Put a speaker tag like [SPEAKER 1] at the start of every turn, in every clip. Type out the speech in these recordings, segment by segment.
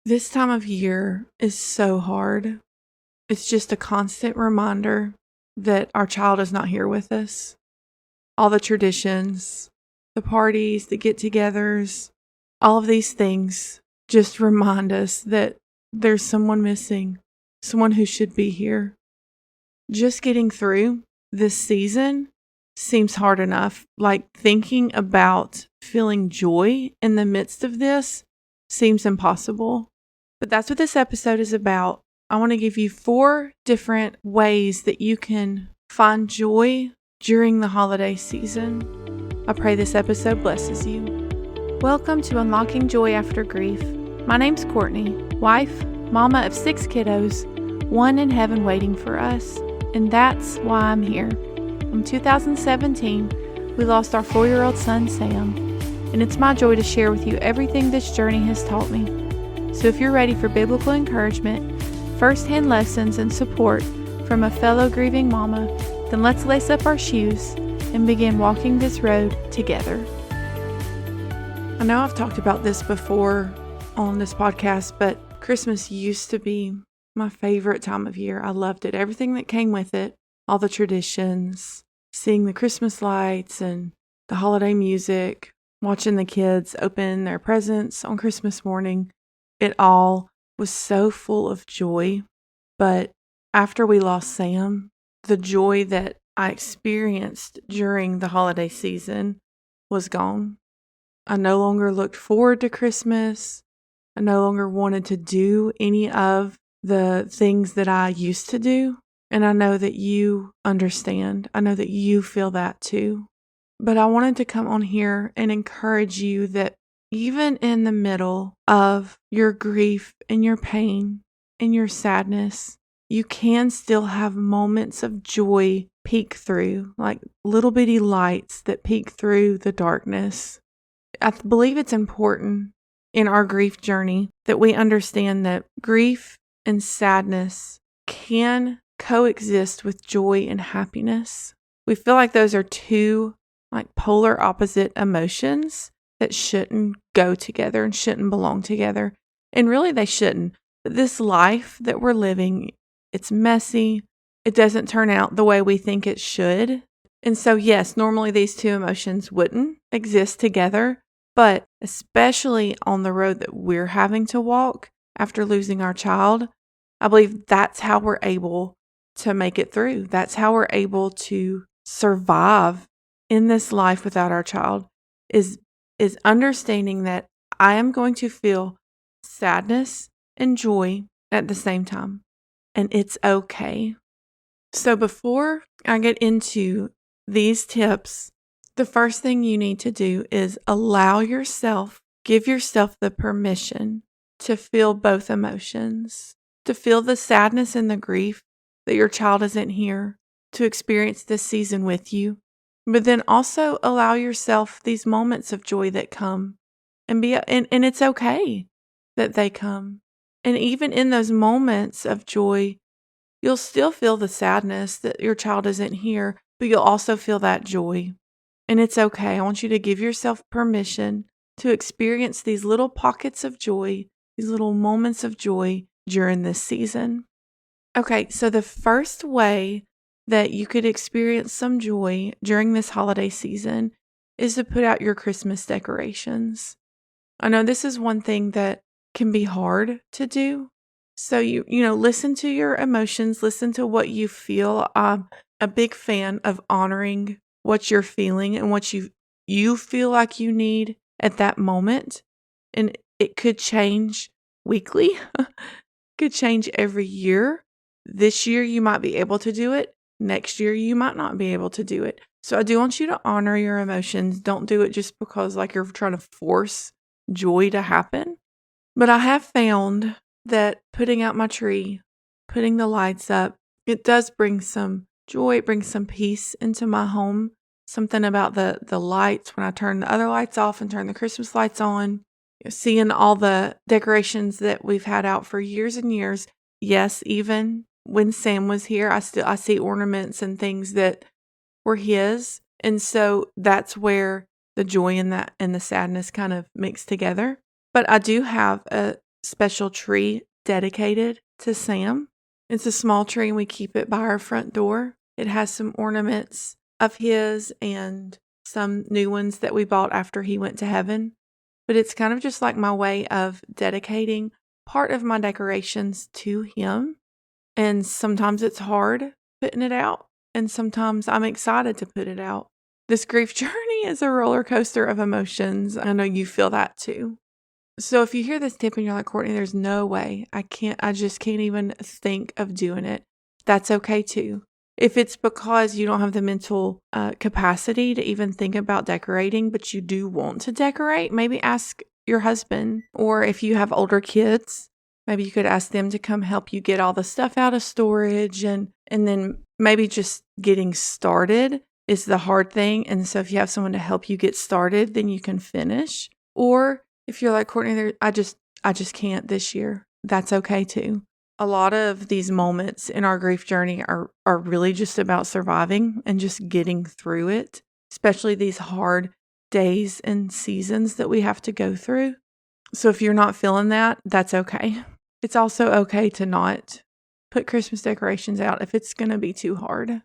[SPEAKER 1] This time of year is so hard. It's just a constant reminder that our child is not here with us. All the traditions, the parties, the get-togethers, all of these things just remind us that there's someone missing, someone who should be here. Just getting through this season seems hard enough. Like thinking about feeling joy in the midst of this seems impossible. But that's what this episode is about. I want to give you 4 different ways that you can find joy during the holiday season. I pray this episode blesses you. Welcome to Unlocking Joy After Grief. My name's Courtney, wife, mama of 6 kiddos, one in heaven waiting for us, and that's why I'm here. In 2017, we lost our 4-year-old son, Sam, and it's my joy to share with you everything this journey has taught me. So if you're ready for biblical encouragement, first-hand lessons, and support from a fellow grieving mama, then let's lace up our shoes and begin walking this road together. I know I've talked about this before on this podcast, but Christmas used to be my favorite time of year. I loved it. Everything that came with it, all the traditions, seeing the Christmas lights and the holiday music, watching the kids open their presents on Christmas morning. It all was so full of joy. But after we lost Sam, the joy that I experienced during the holiday season was gone. I no longer looked forward to Christmas. I no longer wanted to do any of the things that I used to do. And I know that you understand. I know that you feel that too. But I wanted to come on here and encourage you that even in the middle of your grief and your pain and your sadness, you can still have moments of joy peek through, like little bitty lights that peek through the darkness. I believe it's important in our grief journey that we understand that grief and sadness can coexist with joy and happiness. We feel like those are 2 like polar opposite emotions that shouldn't go together and shouldn't belong together. And really they shouldn't. But this life that we're living, it's messy. It doesn't turn out the way we think it should. And so yes, normally these 2 emotions wouldn't exist together. But especially on the road that we're having to walk after losing our child, I believe that's how we're able to make it through. That's how we're able to survive in this life without our child is understanding that I am going to feel sadness and joy at the same time. And it's okay. So before I get into these tips, the first thing you need to do is give yourself the permission to feel both emotions, to feel the sadness and the grief that your child isn't here to experience this season with you. But then also allow yourself these moments of joy that come and it's okay that they come. And even in those moments of joy, you'll still feel the sadness that your child isn't here, but you'll also feel that joy. And it's okay. I want you to give yourself permission to experience these little pockets of joy, these little moments of joy during this season. Okay, so the first way that you could experience some joy during this holiday season is to put out your Christmas decorations. I know this is one thing that can be hard to do. So you listen to your emotions, listen to what you feel. I'm a big fan of honoring what you're feeling and what you feel like you need at that moment. And it could change weekly, could change every year. This year you might be able to do it. Next year, you might not be able to do it. So I do want you to honor your emotions. Don't do it just because like you're trying to force joy to happen. But I have found that putting out my tree, putting the lights up, it does bring some joy. It brings some peace into my home. Something about the lights when I turn the other lights off and turn the Christmas lights on. Seeing all the decorations that we've had out for years and years. Yes, even when Sam was here, I see ornaments and things that were his. And so that's where the joy and the sadness kind of mix together. But I do have special tree dedicated to Sam. It's a small tree and we keep it by our front door. It has some ornaments of his and some new ones that we bought after he went to heaven. But it's kind of just like my way of dedicating part of my decorations to him. And sometimes it's hard putting it out, and sometimes I'm excited to put it out. This grief journey is a roller coaster of emotions. I know you feel that too. So if you hear this tip and you're like, Courtney, there's no way, I just can't even think of doing it. That's okay too. If it's because you don't have the mental capacity to even think about decorating, but you do want to decorate, maybe ask your husband, or if you have older kids, maybe you could ask them to come help you get all the stuff out of storage, and then maybe just getting started is the hard thing. And so if you have someone to help you get started, then you can finish. Or if you're like, Courtney, I just can't this year, that's okay too. A lot of these moments in our grief journey are really just about surviving and just getting through it, especially these hard days and seasons that we have to go through. So if you're not feeling that, that's okay. It's also okay to not put Christmas decorations out if it's going to be too hard.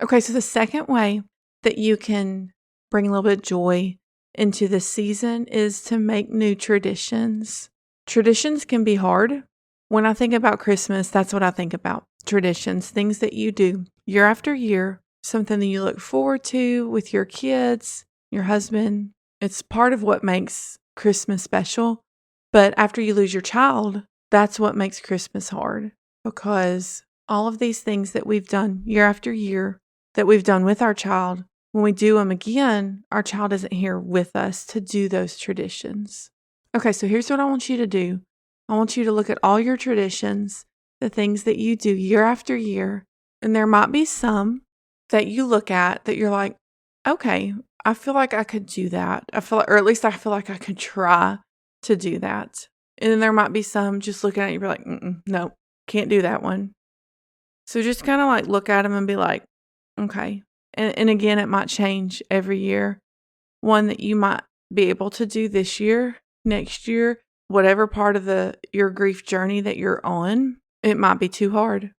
[SPEAKER 1] Okay, so the second way that you can bring a little bit of joy into this season is to make new traditions. Traditions can be hard. When I think about Christmas, that's what I think about. Traditions, things that you do year after year, something that you look forward to with your kids, your husband. It's part of what makes Christmas special. But after you lose your child, that's what makes Christmas hard, because all of these things that we've done year after year that we've done with our child, when we do them again, our child isn't here with us to do those traditions. Okay, so here's what I want you to do. I want you to look at all your traditions, the things that you do year after year, and there might be some that you look at that you're like, okay, I feel like I could do that. Or at least I feel like I could try to do that. And then there might be some just looking at you, you're like, no, can't do that one. So just kind of like look at them and be like, okay. And again, it might change every year. One that you might be able to do this year, next year, whatever part of your grief journey that you're on, it might be too hard.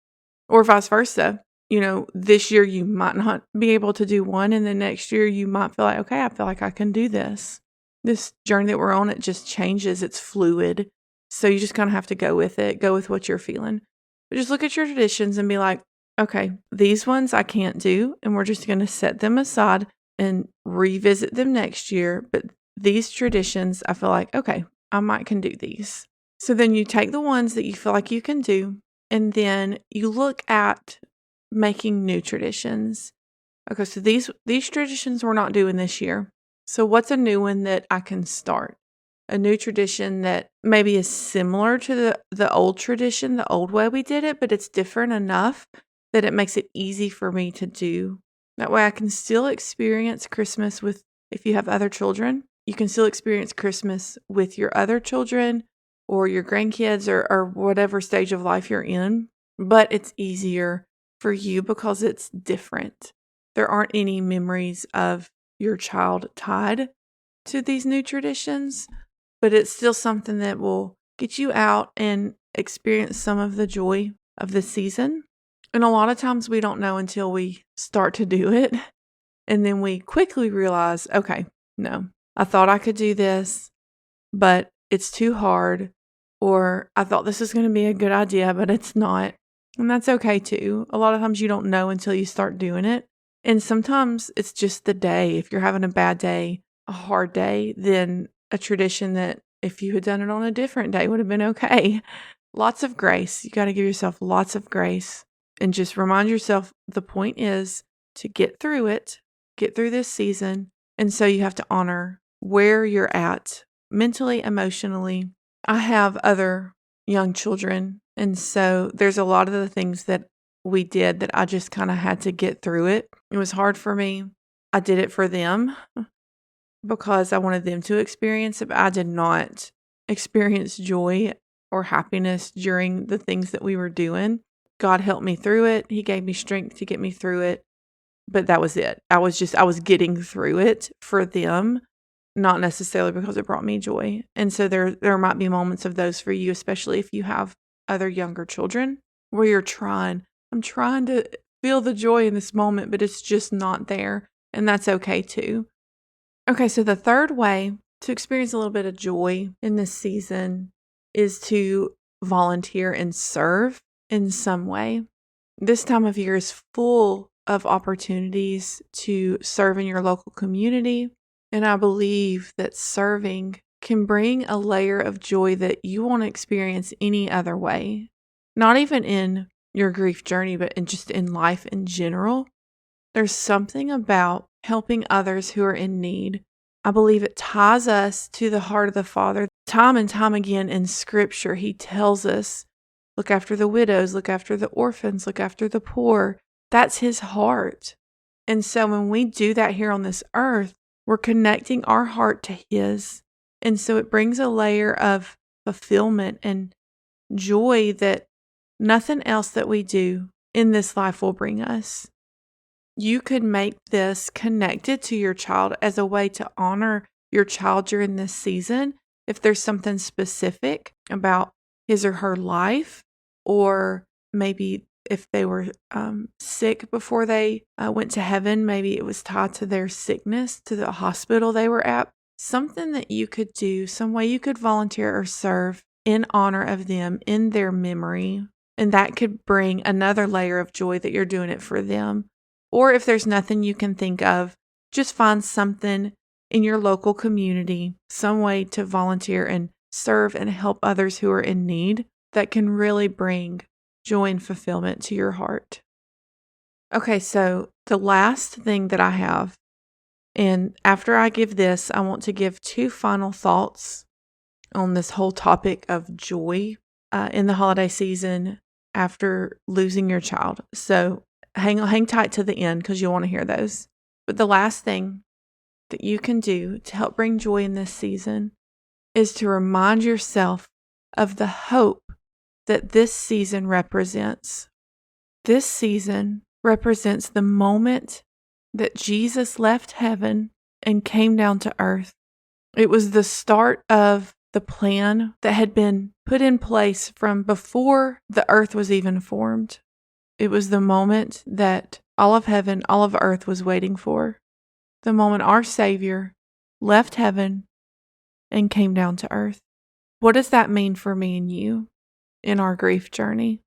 [SPEAKER 1] Or vice versa. This year you might not be able to do one, and then next year you might feel like, okay, I feel like I can do this. This journey that we're on, it just changes. It's fluid. So you just kind of have to go with it. Go with what you're feeling. But just look at your traditions and be like, okay, these ones I can't do, and we're just going to set them aside and revisit them next year. But these traditions, I feel like, okay, I might can do these. So then you take the ones that you feel like you can do, and then you look at making new traditions. Okay, so these traditions we're not doing this year. So what's a new one that I can start? A new tradition that maybe is similar to the old tradition, the old way we did it, but it's different enough that it makes it easy for me to do. That way I can still experience Christmas if you have other children, you can still experience Christmas with your other children or your grandkids or whatever stage of life you're in, but it's easier for you because it's different. There aren't any memories of your child tied to these new traditions, but it's still something that will get you out and experience some of the joy of the season. And a lot of times we don't know until we start to do it. And then we quickly realize, okay, no, I thought I could do this, but it's too hard. Or I thought this was going to be a good idea, but it's not. And that's okay too. A lot of times you don't know until you start doing it. And sometimes it's just the day. If you're having a bad day, a hard day, then a tradition that if you had done it on a different day would have been okay. Lots of grace. You got to give yourself lots of grace and just remind yourself the point is to get through it, get through this season. And so you have to honor where you're at mentally, emotionally. I have other young children. And so there's a lot of the things that we did that I just kind of had to get through it. It was hard for me. I did it for them because I wanted them to experience it, but I did not experience joy or happiness during the things that we were doing. God helped me through it. He gave me strength to get me through it. But that was it. I was getting through it for them. not necessarily because it brought me joy. And so there might be moments of those for you, especially if you have other younger children, where I'm trying to feel the joy in this moment, but it's just not there. And that's okay too. Okay, so the third way to experience a little bit of joy in this season is to volunteer and serve in some way. This time of year is full of opportunities to serve in your local community. And I believe that serving can bring a layer of joy that you won't experience any other way. Not even in your grief journey, but just in life in general. There's something about helping others who are in need. I believe it ties us to the heart of the Father. Time and time again in Scripture, He tells us, look after the widows, look after the orphans, look after the poor. That's His heart. And so when we do that here on this earth, we're connecting our heart to His. And so it brings a layer of fulfillment and joy that nothing else that we do in this life will bring us. You could make this connected to your child as a way to honor your child during this season. If there's something specific about his or her life, or maybe if they were sick before they went to heaven, maybe it was tied to their sickness, to the hospital they were at. Something that you could do, some way you could volunteer or serve in honor of them, in their memory. And that could bring another layer of joy that you're doing it for them. Or if there's nothing you can think of, just find something in your local community, some way to volunteer and serve and help others who are in need that can really bring joy and fulfillment to your heart. Okay, so the last thing that I have, and after I give this, I want to give 2 final thoughts on this whole topic of joy in the holiday season after losing your child. So hang tight to the end because you'll want to hear those. But the last thing that you can do to help bring joy in this season is to remind yourself of the hope that this season represents. This season represents the moment that Jesus left heaven and came down to earth. It was the start of the plan that had been put in place from before the earth was even formed. It was the moment that all of heaven, all of earth was waiting for. The moment our Savior left heaven and came down to earth. What does that mean for me and you in our grief journey?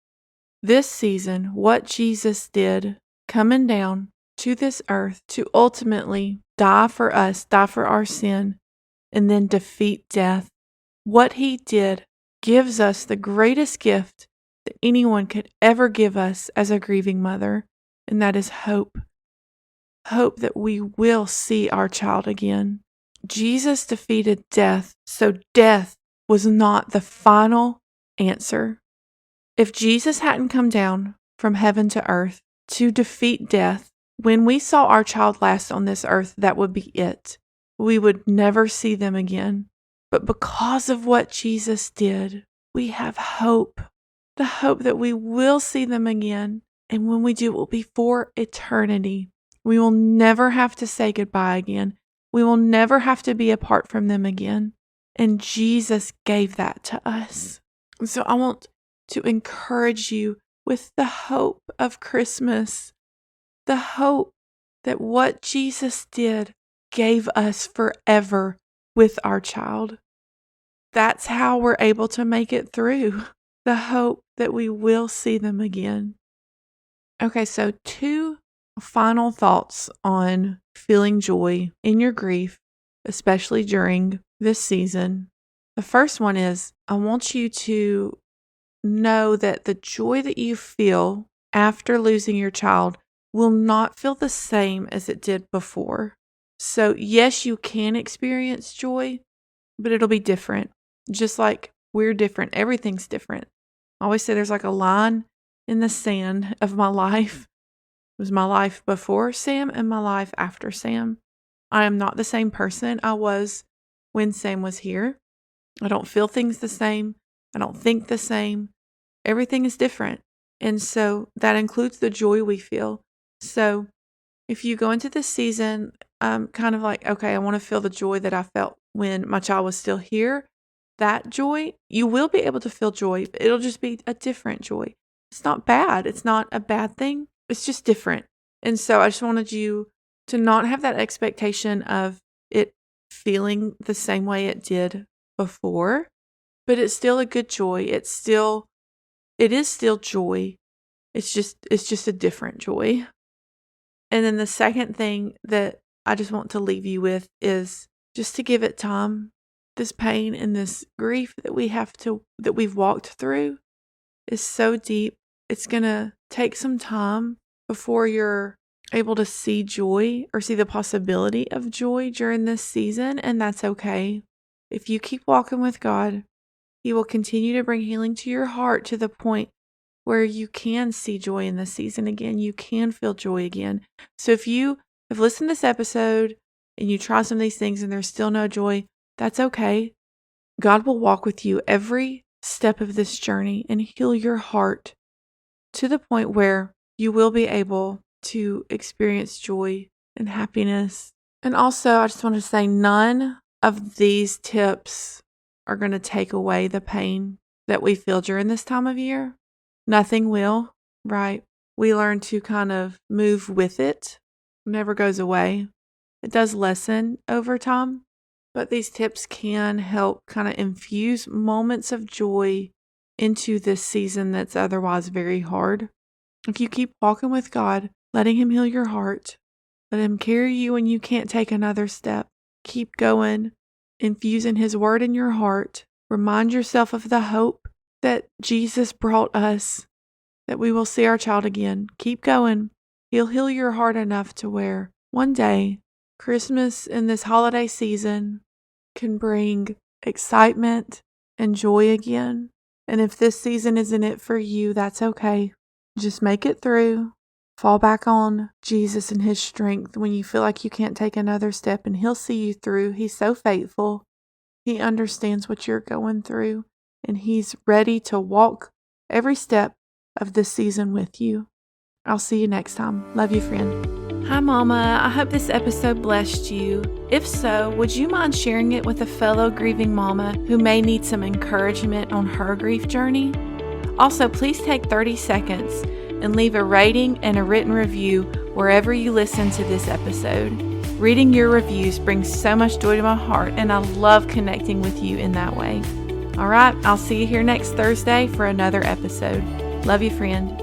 [SPEAKER 1] This season, what Jesus did coming down to this earth to ultimately die for us, die for our sin, and then defeat death. What He did gives us the greatest gift that anyone could ever give us as a grieving mother, and that is hope. Hope that we will see our child again. Jesus defeated death, so death was not the final answer. If Jesus hadn't come down from heaven to earth to defeat death, when we saw our child last on this earth, that would be it. We would never see them again. But because of what Jesus did, we have hope. The hope that we will see them again. And when we do, it will be for eternity. We will never have to say goodbye again. We will never have to be apart from them again. And Jesus gave that to us. And so I want to encourage you with the hope of Christmas, the hope that what Jesus did gave us forever with our child. That's how we're able to make it through, the hope that we will see them again. Okay, so 2 final thoughts on feeling joy in your grief, especially during this season. The first one is, I want you to know that the joy that you feel after losing your child will not feel the same as it did before. So yes, you can experience joy, but it'll be different. Just like we're different, everything's different. I always say there's like a line in the sand of my life. It was my life before Sam and my life after Sam. I am not the same person I was when Sam was here. I don't feel things the same. I don't think the same. Everything is different. And so that includes the joy we feel. So If you go into this season, kind of like, okay, I want to feel the joy that I felt when my child was still here, that joy, you will be able to feel joy, but it'll just be a different joy. It's not bad. It's not a bad thing. It's just different. And so I just wanted you to not have that expectation of it feeling the same way it did before, but it's still a good joy. It is still joy. It's just a different joy. And then the second thing that I just want to leave you with is just to give it time. This pain and this grief that we've walked through is so deep. It's going to take some time before you're able to see joy or see the possibility of joy during this season, and that's okay. If you keep walking with God, He will continue to bring healing to your heart to the point where you can see joy in this season again. You can feel joy again. So if you have listened to this episode and you try some of these things and there's still no joy, that's okay. God will walk with you every step of this journey and heal your heart to the point where you will be able to experience joy and happiness. And also, I just want to say none of these tips are going to take away the pain that we feel during this time of year. Nothing will, right? We learn to kind of move with it. It never goes away. It does lessen over time. But these tips can help kind of infuse moments of joy into this season that's otherwise very hard. If you keep walking with God, letting Him heal your heart, let Him carry you when you can't take another step, keep going, infusing His word in your heart. Remind yourself of the hope that Jesus brought us, that we will see our child again. Keep going. He'll heal your heart enough to where one day Christmas in this holiday season can bring excitement and joy again. And if this season isn't it for you, that's okay. Just make it through. Fall back on Jesus and His strength when you feel like you can't take another step, and He'll see you through. He's so faithful. He understands what you're going through, and He's ready to walk every step of this season with you. I'll see you next time. Love you, friend. Hi, Mama. I hope this episode blessed you. If so, would you mind sharing it with a fellow grieving mama who may need some encouragement on her grief journey? Also, please take 30 seconds and leave a rating and a written review wherever you listen to this episode. Reading your reviews brings so much joy to my heart, and I love connecting with you in that way. All right, I'll see you here next Thursday for another episode. Love you, friend.